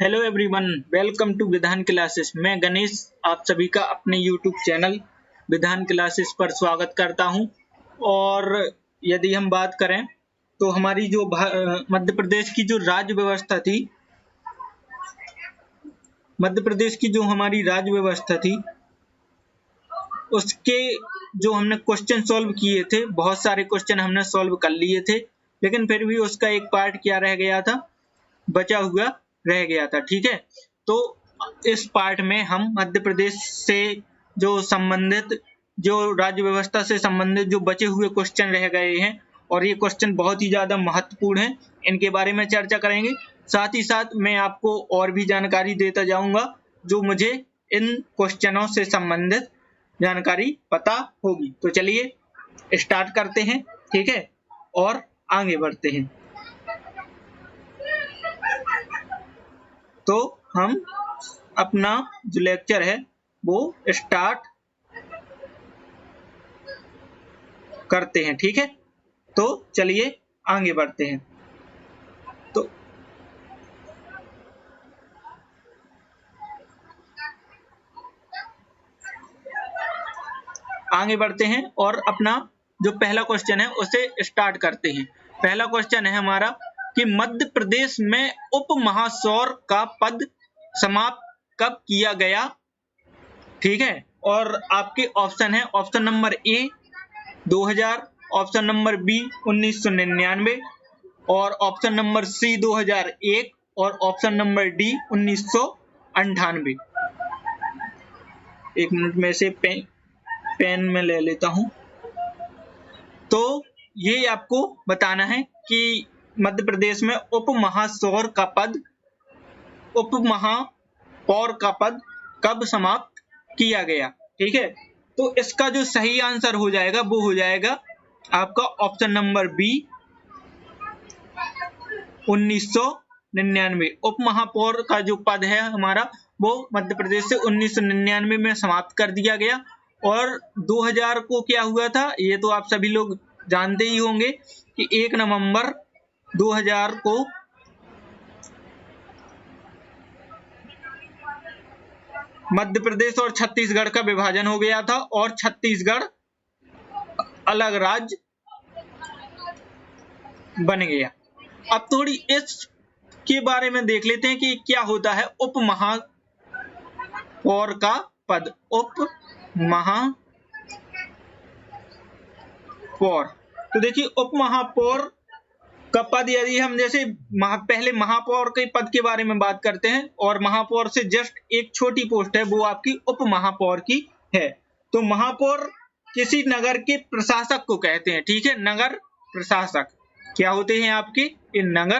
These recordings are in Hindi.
हेलो एवरीवन, वेलकम टू विधान क्लासेस। मैं गणेश आप सभी का अपने यूट्यूब चैनल विधान क्लासेस पर स्वागत करता हूं। और यदि हम बात करें तो हमारी जो मध्य प्रदेश की जो राज्य व्यवस्था थी, उसके जो हमने क्वेश्चन सॉल्व किए थे, बहुत सारे क्वेश्चन हमने सॉल्व कर लिए थे, लेकिन फिर भी उसका एक पार्ट क्या रह गया था, बचा हुआ रह गया था। ठीक है, तो इस पार्ट में हम मध्य प्रदेश से जो संबंधित, जो राज्य व्यवस्था से संबंधित जो बचे हुए क्वेश्चन रह गए हैं, और ये क्वेश्चन बहुत ही ज्यादा महत्वपूर्ण हैं, इनके बारे में चर्चा करेंगे। साथ ही साथ मैं आपको और भी जानकारी देता जाऊंगा जो मुझे इन क्वेश्चनों से संबंधित जानकारी पता होगी। तो चलिए स्टार्ट करते हैं, ठीक है, और आगे बढ़ते हैं। तो हम अपना जो लेक्चर है वो स्टार्ट करते हैं, ठीक है। तो चलिए आगे बढ़ते हैं। तो आगे बढ़ते हैं और अपना जो पहला क्वेश्चन है उसे स्टार्ट करते हैं। पहला क्वेश्चन है हमारा कि मध्य प्रदेश में उप महापौर का पद समाप्त कब किया गया, ठीक है। और आपके ऑप्शन है, option number A 2000, option number B 1999, और ऑप्शन नंबर सी 2001, और ऑप्शन नंबर डी 1998। एक मिनट में से पेन में ले लेता हूं। तो ये आपको बताना है कि मध्य प्रदेश में उप महापौर का पद कब समाप्त किया गया, ठीक है। तो इसका जो सही आंसर हो जाएगा वो हो जाएगा आपका ऑप्शन नंबर बी 1999। उप महापौर का जो पद है हमारा वो मध्य प्रदेश से 1999 में समाप्त कर दिया गया। और 2000 को क्या हुआ था, ये तो आप सभी लोग जानते ही होंगे कि 1 नवंबर 2000 को मध्य प्रदेश और छत्तीसगढ़ का विभाजन हो गया था और छत्तीसगढ़ अलग राज्य बन गया। अब थोड़ी इसके बारे में देख लेते हैं कि क्या होता है उप महापौर का पद। उप महापौर, तो देखिए उप महापौर का पद, यदि हम जैसे पहले महापौर के पद के बारे में बात करते हैं, और महापौर से जस्ट एक छोटी पोस्ट है वो आपकी उप महापौर की है। तो महापौर किसी नगर के प्रशासक को कहते हैं, ठीक है। नगर प्रशासक क्या होते हैं आपके, ये नगर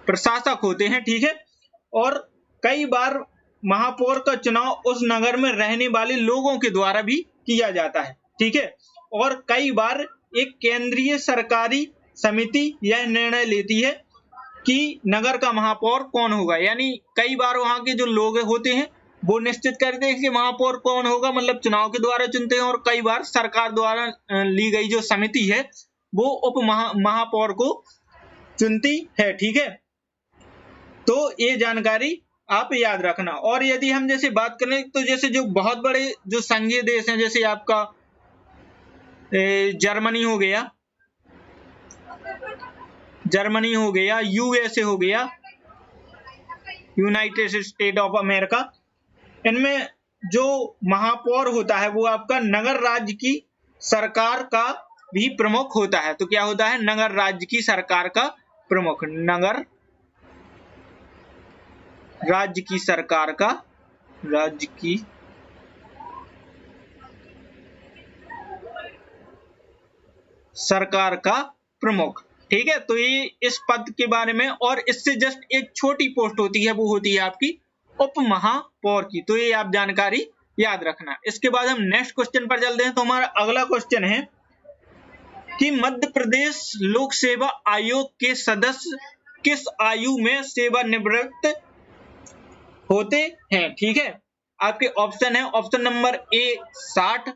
प्रशासक होते हैं, ठीक है। और कई बार महापौर का चुनाव उस नगर में रहने वाले लोगों के द्वारा भी किया जाता है, ठीक है। और कई बार एक केंद्रीय सरकारी समिति यह निर्णय लेती है कि नगर का महापौर कौन होगा, यानी कई बार वहां के जो लोग होते हैं वो निश्चित करते हैं कि महापौर कौन होगा, मतलब चुनाव के द्वारा चुनते हैं। और कई बार सरकार द्वारा ली गई जो समिति है वो उप महापौर को चुनती है, ठीक है। तो ये जानकारी आप याद रखना। और यदि हम जैसे बात करें तो जैसे जो बहुत बड़े जो संघीय देश हैं, जैसे आपका जर्मनी हो गया, यूएसए हो गया, यूनाइटेड स्टेट ऑफ अमेरिका, इनमें जो महापौर होता है वो आपका नगर राज्य की सरकार का भी प्रमुख होता है। तो क्या होता है, नगर राज्य की सरकार का प्रमुख, नगर राज्य की सरकार का, राज्य की सरकार का प्रमुख, ठीक है। तो ये इस पद के बारे में, और इससे जस्ट एक छोटी पोस्ट होती है वो होती है आपकी उप महापौर की। तो ये आप जानकारी याद रखना। इसके बाद हम नेक्स्ट क्वेश्चन पर चलते हैं। तो हमारा अगला क्वेश्चन है कि मध्य प्रदेश लोक सेवा आयोग के सदस्य किस आयु में सेवानिवृत्त होते हैं, ठीक है। आपके ऑप्शन है, option number A 60,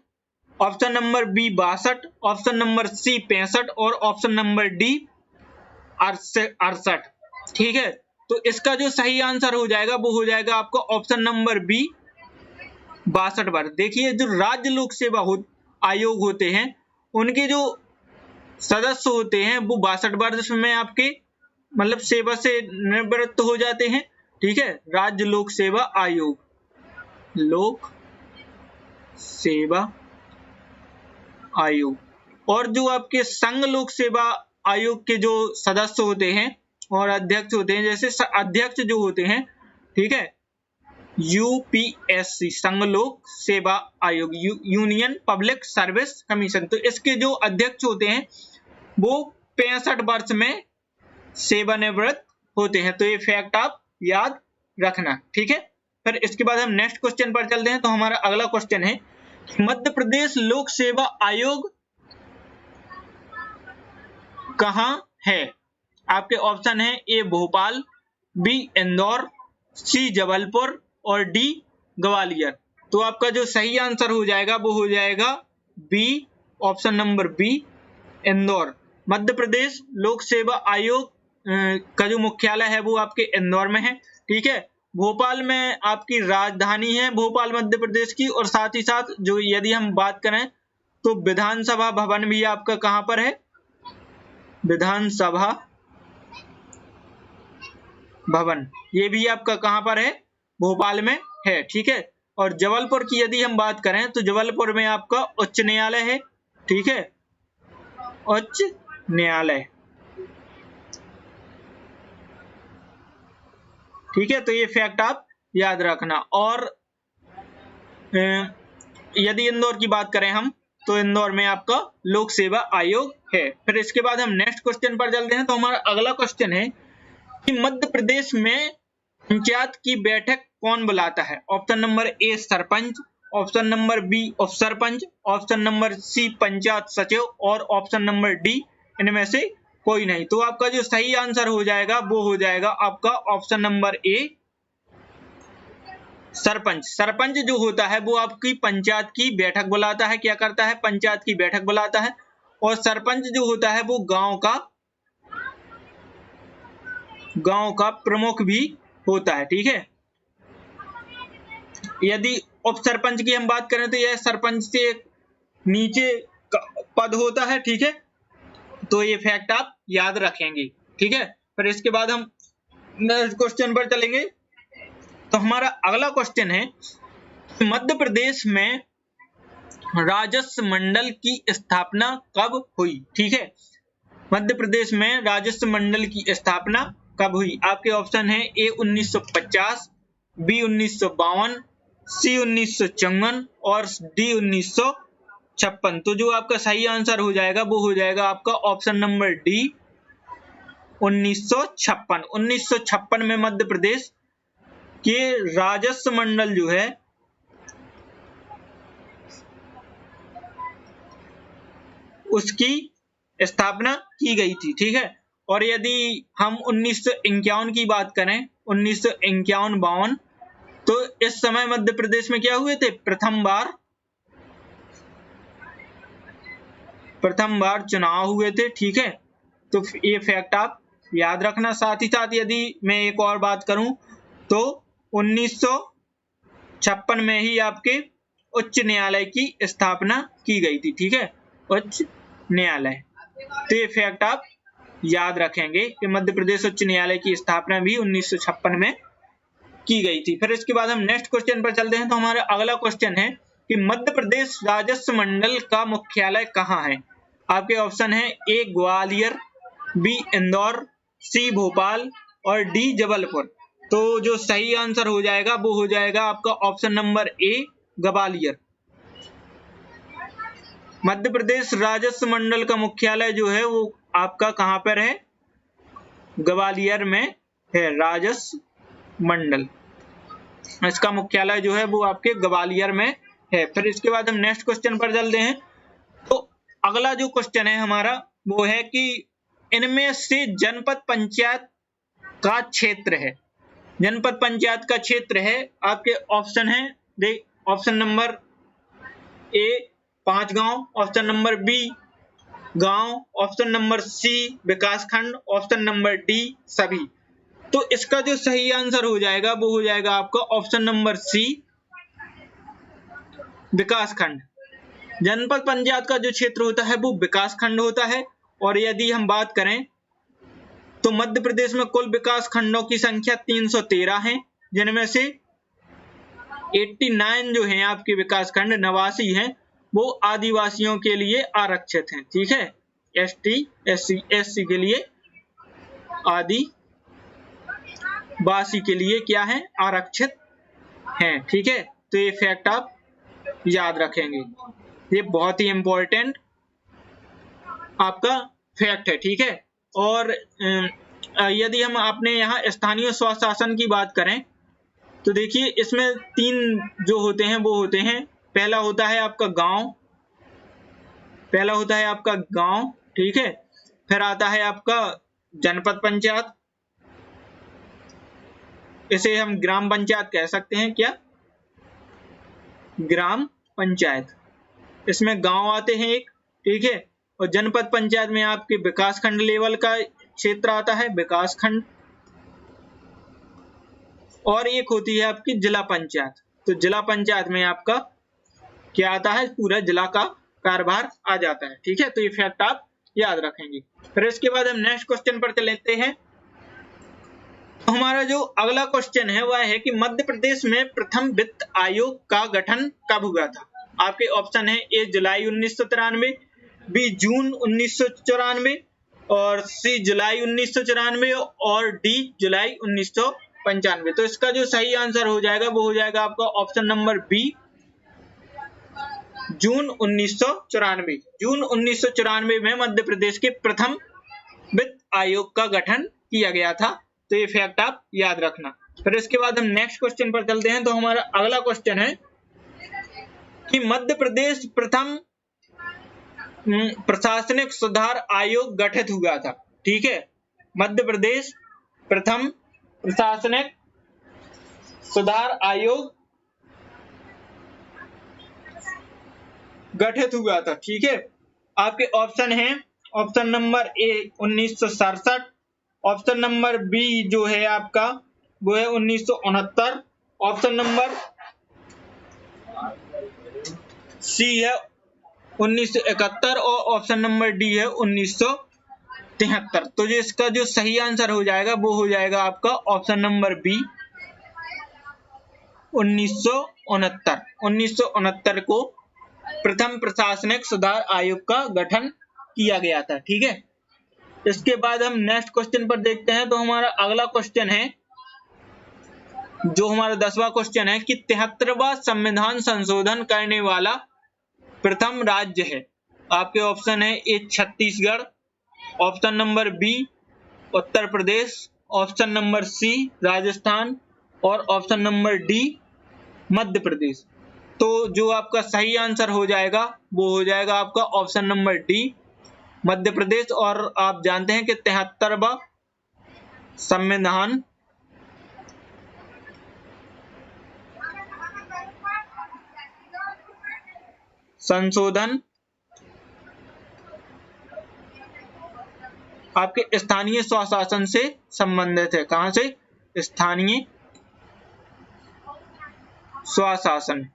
option number B 62, option number C 65, और ऑप्शन नंबर डी 68। ठीक है, तो इसका जो सही आंसर हो जाएगा वो हो जाएगा आपका ऑप्शन नंबर बी 62 वर्ष। देखिए जो राज्य लोक सेवा आयोग होते हैं उनके जो सदस्य होते हैं वो 62 वर्ष में आपके मतलब सेवा से निवृत्त हो जाते हैं। ठीक है, राज्य लोक सेवा आयोग, लोक सेवा आयोग। और जो आपके संघ लोक सेवा आयोग के जो सदस्य होते हैं और अध्यक्ष होते हैं, जैसे अध्यक्ष जो होते हैं, ठीक है, यूपीएससी संघ लोक सेवा आयोग, यूनियन पब्लिक सर्विस कमीशन, तो इसके जो अध्यक्ष होते हैं वो 65 वर्ष में सेवानिवृत्त होते हैं। तो ये फैक्ट आप याद रखना। ठीक है, फिर इसके बाद हम नेक्स्ट क्वेश्चन पर चलते हैं। तो हमारा अगला क्वेश्चन है मध्य प्रदेश लोक सेवा आयोग कहां है? आपके ऑप्शन है ए भोपाल, बी इंदौर, सी जबलपुर और डी ग्वालियर। तो आपका जो सही आंसर हो जाएगा वो हो जाएगा B, option number B Indore. Madhya Pradesh Lok Seva आयोग का जो मुख्यालय है वो आपके इंदौर में है। ठीक है, भोपाल में आपकी राजधानी है भोपाल मध्य प्रदेश की, और साथ ही साथ जो यदि हम बात करें तो विधानसभा भवन भी आपका कहां पर है? विधानसभा भवन, ये भी आपका कहां पर है? भोपाल में है। ठीक है, और जबलपुर की यदि हम बात करें तो जबलपुर में आपका उच्च न्यायालय है। ठीक है, उच्च न्यायालय। ठीक है, तो ये फैक्ट आप याद रखना। और यदि इंदौर की बात करें हम तो इंदौर में आपका लोक सेवा आयोग है। फिर इसके बाद हम नेक्स्ट क्वेश्चन पर चलते हैं। तो हमारा अगला क्वेश्चन है कि मध्य प्रदेश में पंचायत की बैठक कौन बुलाता है? Option number A sarpanch, option number B उप sarpanch, option number C panchayat सचिव और ऑप्शन नंबर डी इनमें से कोई नहीं। तो आपका जो सही आंसर हो जाएगा वो हो जाएगा आपका option number A sarpanch. Sarpanch जो होता है वो आपकी पंचायत की बैठक बुलाता है। क्या करता है? पंचायत की बैठक बुलाता है। और सरपंच जो होता है वो गांव का प्रमुख भी होता है। ठीक है, यदि उप सरपंच की हम बात करें तो यह सरपंच से नीचे पद होता है। ठीक है, तो ये फैक्ट आप याद रखेंगे। ठीक है, फिर इसके बाद हम नेक्स्ट क्वेश्चन पर चलेंगे। तो हमारा अगला क्वेश्चन है मध्य प्रदेश में राजस्व मंडल की स्थापना कब हुई? ठीक है, मध्य प्रदेश में राजस्व मंडल की स्थापना कब हुई? आपके ऑप्शन है ए 1950, बी 1952, सी 1954 और डी 1956। तो जो आपका सही आंसर हो जाएगा वो हो जाएगा आपका ऑप्शन नंबर डी 1956। 1956 में मध्य प्रदेश के राजस्व मंडल जो है उसकी स्थापना की गई थी। ठीक है, और यदि हम 1951 की बात करें, 1951-52, तो इस समय मध्य प्रदेश में क्या हुए थे? प्रथम बार चुनाव हुए थे। ठीक है, तो ये फैक्ट आप याद रखना। साथ ही साथ यदि मैं एक और बात करूं तो 1956 में ही आपके उच्च न्यायालय की स्थापना की गई थी। ठीक है, उच्च न्यायालय। तो ये फैक्ट आप याद रखेंगे कि मध्य प्रदेश उच्च न्यायालय की स्थापना भी 1956 में की गई थी। फिर इसके बाद हम नेक्स्ट क्वेश्चन पर चलते हैं। तो हमारा अगला क्वेश्चन है कि मध्य प्रदेश राजस्व मंडल का मुख्यालय कहाँ है? आपके ऑप्शन है ए ग्वालियर, बी इंदौर, सी भोपाल और डी जबलपुर। तो जो सही आंसर हो जाएगा वो हो जाएगा आपका ऑप्शन नंबर ए ग्वालियर। मध्य प्रदेश राजस्व मंडल का मुख्यालय जो है वो आपका कहां पर है? ग्वालियर में है राजस्व मंडल। इसका मुख्यालय जो है वो आपके ग्वालियर में है। फिर इसके बाद हम नेक्स्ट क्वेश्चन पर चलते हैं। तो अगला जो क्वेश्चन है हमारा वो है कि इनमें से जनपद पंचायत का क्षेत्र है। जनपद पंचायत का क्षेत्र है, आपके ऑप्शन है ऑप्शन नंबर ए 5 गांव, ऑप्शन नंबर बी गांव, ऑप्शन नंबर सी विकासखंड, ऑप्शन नंबर डी सभी। तो इसका जो सही आंसर हो जाएगा वो हो जाएगा आपका ऑप्शन नंबर सी, विकास खंड। जनपद पंचायत का जो क्षेत्र होता है वो विकास खंड होता है। और यदि हम बात करें तो मध्य प्रदेश में कुल विकास खंडों की संख्या 313 है, जिनमें से 89 जो हैं आपके विकास खंड, 89 हैं, वो आदिवासियों के लिए आरक्षित हैं। ठीक है, एसटी एससी के लिए, आदिवासी के लिए क्या है, आरक्षित हैं। ठीक है, तो ये फैक्ट आप याद रखेंगे, ये बहुत ही इंपॉर्टेंट आपका फैक्ट है। ठीक है, और यदि हम अपने यहाँ स्थानीय स्वशासन की बात करें तो देखिए इसमें 3 जो होते हैं वो होते हैं, पहला होता है आपका गांव, ठीक है, फिर आता है आपका जनपद पंचायत, इसे हम ग्राम पंचायत कह सकते हैं, क्या, ग्राम पंचायत, इसमें गांव आते हैं एक। ठीक है, और जनपद पंचायत में आपके विकास खंड लेवल का क्षेत्र आता है, विकास खंड, और एक होती है आपकी जिला पंचायत। तो जिला पंचायत में आपका क्या आता है, पूरा जिला का कार्यभार आ जाता है। ठीक है, तो ये फैक्ट आप याद रखेंगे। फिर इसके बाद हम नेक्स्ट क्वेश्चन पर चलते हैं। तो हमारा जो अगला क्वेश्चन है वह है कि मध्य प्रदेश में प्रथम वित्त आयोग का गठन कब हुआ था। आपके ऑप्शन है ए जुलाई 1993, बी जून 1994, और सी जुलाई 1994, और डी जुलाई 1995। तो इसका जो सही आंसर हो जाएगा वो हो जाएगा आपका ऑप्शन नंबर बी, जून 1994। जून 1994 में मध्य प्रदेश के प्रथम वित्त आयोग का गठन किया गया था। तो ये फैक्ट आप याद रखना। फिर इसके बाद हम नेक्स्ट क्वेश्चन पर चलते हैं। तो हमारा अगला क्वेश्चन है कि मध्य प्रदेश प्रथम प्रशासनिक सुधार आयोग गठित हुआ था। ठीक है, मध्य प्रदेश प्रथम प्रशासनिक सुधार आयोग गठित हुआ था। ठीक है, आपके ऑप्शन हैं, option number A 1967, option number B जो है आपका वो है 1969, ऑप्शन नंबर सी है 1971, और ऑप्शन नंबर डी है 1973। तो जो इसका जो सही आंसर हो जाएगा वो हो जाएगा आपका ऑप्शन नंबर बी, 1969। 1969 को प्रथम प्रशासनिक सुधार आयोग का गठन किया गया था। ठीक है, इसके बाद हम नेक्स्ट क्वेश्चन पर देखते हैं। तो हमारा अगला क्वेश्चन है, जो हमारा 10वां क्वेश्चन है कि 73वां संविधान संशोधन करने वाला प्रथम राज्य है। आपके ऑप्शन है ए Chhattisgarh, option number B Uttar Pradesh, option number सी राजस्थान, और option number D Madhya Pradesh. तो जो आपका सही आंसर हो जाएगा वो हो जाएगा आपका option number D Madhya Pradesh. और आप जानते हैं कि 73वां संविधान संशोधन आपके स्थानीय स्वशासन से संबंधित है। कहां से, स्थानीय स्वशासन,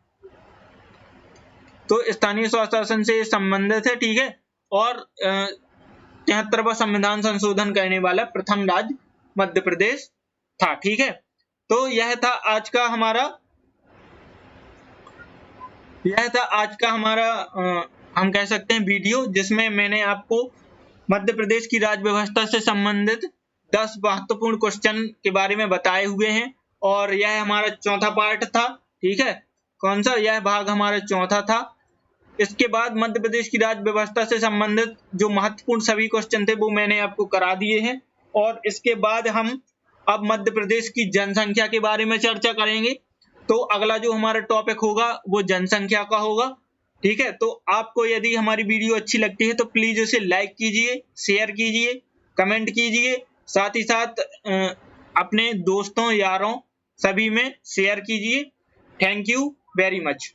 तो स्थानीय स्वशासन से संबंधित है। ठीक है, और 73वां संविधान संशोधन करने वाला प्रथम राज्य मध्य प्रदेश था। ठीक है, तो यह था आज का हमारा हम कह सकते हैं वीडियो, जिसमें मैंने आपको मध्य प्रदेश की राज्य व्यवस्था से संबंधित 10 महत्वपूर्ण क्वेश्चन के बारे में बताए हुए हैं। और यह हमारा चौथा पार्ट था। ठीक है, कौन सा, यह भाग हमारा चौथा था। इसके बाद मध्य प्रदेश की राज्य व्यवस्था से संबंधित जो महत्वपूर्ण सभी क्वेश्चन थे वो मैंने आपको करा दिए हैं। और इसके बाद हम अब मध्य प्रदेश की जनसंख्या के बारे में चर्चा करेंगे। तो अगला जो हमारा टॉपिक होगा वो जनसंख्या का होगा। ठीक है, तो आपको यदि हमारी वीडियो अच्छी लगती है तो प्लीज उसे लाइक कीजिए, शेयर कीजिए, कमेंट कीजिए, साथ ही साथ अपने दोस्तों यारों सभी में शेयर कीजिए। Thank you very much.